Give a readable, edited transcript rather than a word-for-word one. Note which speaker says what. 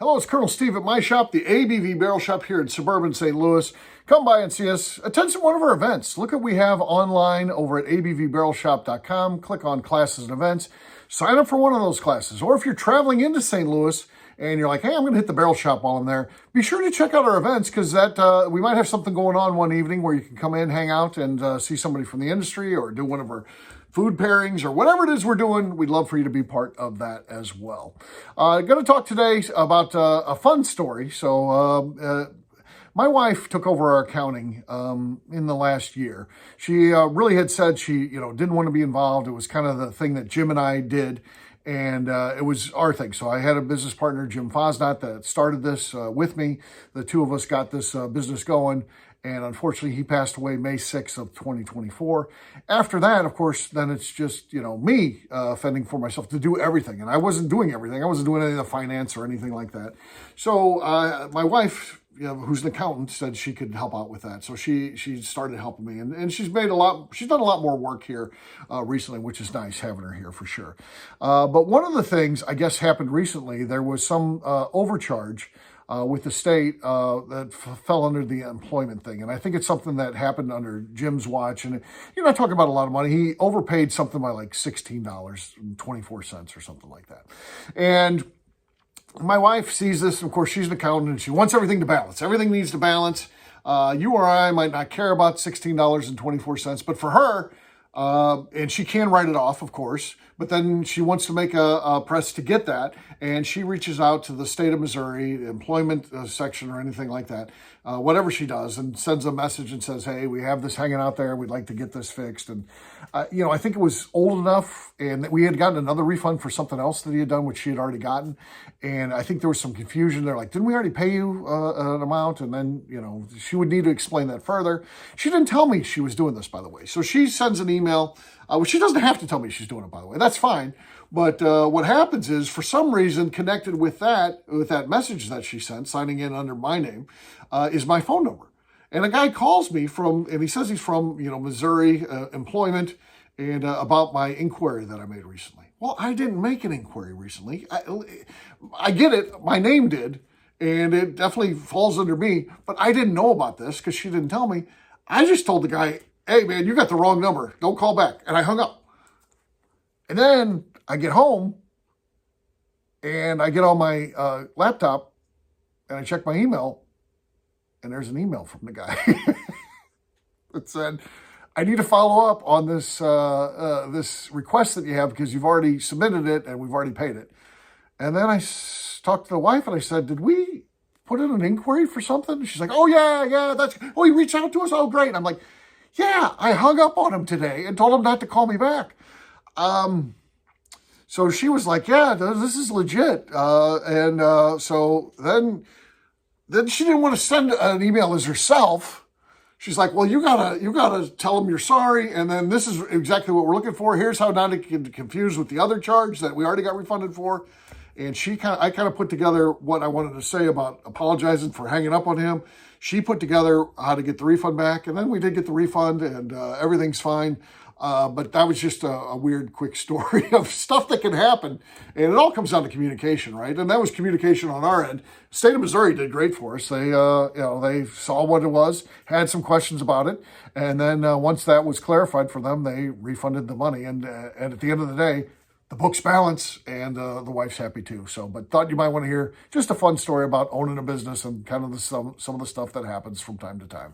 Speaker 1: Hello, it's Colonel Steve at my shop, the ABV Barrel Shop here in suburban St. Louis. Come by and see us. Attend one of our events. Look at what we have online over at abvbarrelshop.com. Click on classes and events. Sign up for one of those classes. Or if you're traveling into St. Louis and you're like, hey, I'm going to hit the barrel shop while I'm there, be sure to check out our events because we might have something going on one evening where you can come in, hang out, and see somebody from the industry or do one of our food pairings or whatever it is we're doing. We'd love for you to be part of that as well. I'm going to talk today about a fun story. So my wife took over our accounting in the last year. She really had said she didn't want to be involved. It was kind of the thing that Jim and I did. And it was our thing. So I had a business partner, Jim Fosnot, that started this with me. The two of us got this business going. And unfortunately, he passed away May 6th of 2024. After that, of course, then it's just, me fending for myself to do everything. And I wasn't doing everything. I wasn't doing any of the finance or anything like that. So my wife, who's an accountant, said she could help out with that. So she started helping me. And she's done a lot more work here recently, which is nice having her here for sure. But one of the things, I guess, happened recently, there was some overcharge with the state that fell under the employment thing. And I think it's something that happened under Jim's watch. And you're not talking about a lot of money. He overpaid something by like $16.24 or something like that. And my wife sees this. Of course, she's an accountant and she wants everything to balance. Everything needs to balance. You or I might not care about $16.24, but for her, and she can write it off, of course, but then she wants to make a press to get that, and she reaches out to the state of Missouri, the employment section or anything like that, whatever she does, and sends a message and says, hey, we have this hanging out there. We'd like to get this fixed. And, I think it was old enough, and we had gotten another refund for something else that he had done, which she had already gotten. And I think there was some confusion. They're like, didn't we already pay you an amount? And then, she would need to explain that further. She didn't tell me she was doing this, by the way. So she sends an email. Which she doesn't have to tell me she's doing it, by the way. That's fine. But what happens is, for some reason, connected with that message that she sent, signing in under my name, is my phone number. And a guy calls me and he says he's from, Missouri employment, and about my inquiry that I made recently. Well, I didn't make an inquiry recently. I get it. My name did, and it definitely falls under me. But I didn't know about this because she didn't tell me. I just told the guy, hey, man, you got the wrong number. Don't call back. And I hung up. And then I get home and I get on my laptop and I check my email and there's an email from the guy that said, I need to follow up on this this request that you have because you've already submitted it and we've already paid it. And then I talked to the wife and I said, did we put in an inquiry for something? She's like, oh, yeah, he reached out to us. Oh, great. And I'm like, yeah, I hung up on him today and told him not to call me back. So she was like, yeah, this is legit. So then she didn't want to send an email as herself. She's like, well, you gotta tell him you're sorry. And then this is exactly what we're looking for. Here's how not to get confused with the other charge that we already got refunded for. And I kind of put together what I wanted to say about apologizing for hanging up on him. She put together how to get the refund back, and then we did get the refund, and everything's fine. But that was just a weird, quick story of stuff that can happen, and it all comes down to communication, right? And that was communication on our end. State of Missouri did great for us. They, they saw what it was, had some questions about it, and then once that was clarified for them, they refunded the money. And at the end of the day, the books balance, and the wife's happy too. So, but thought you might want to hear just a fun story about owning a business and kind of some of the stuff that happens from time to time.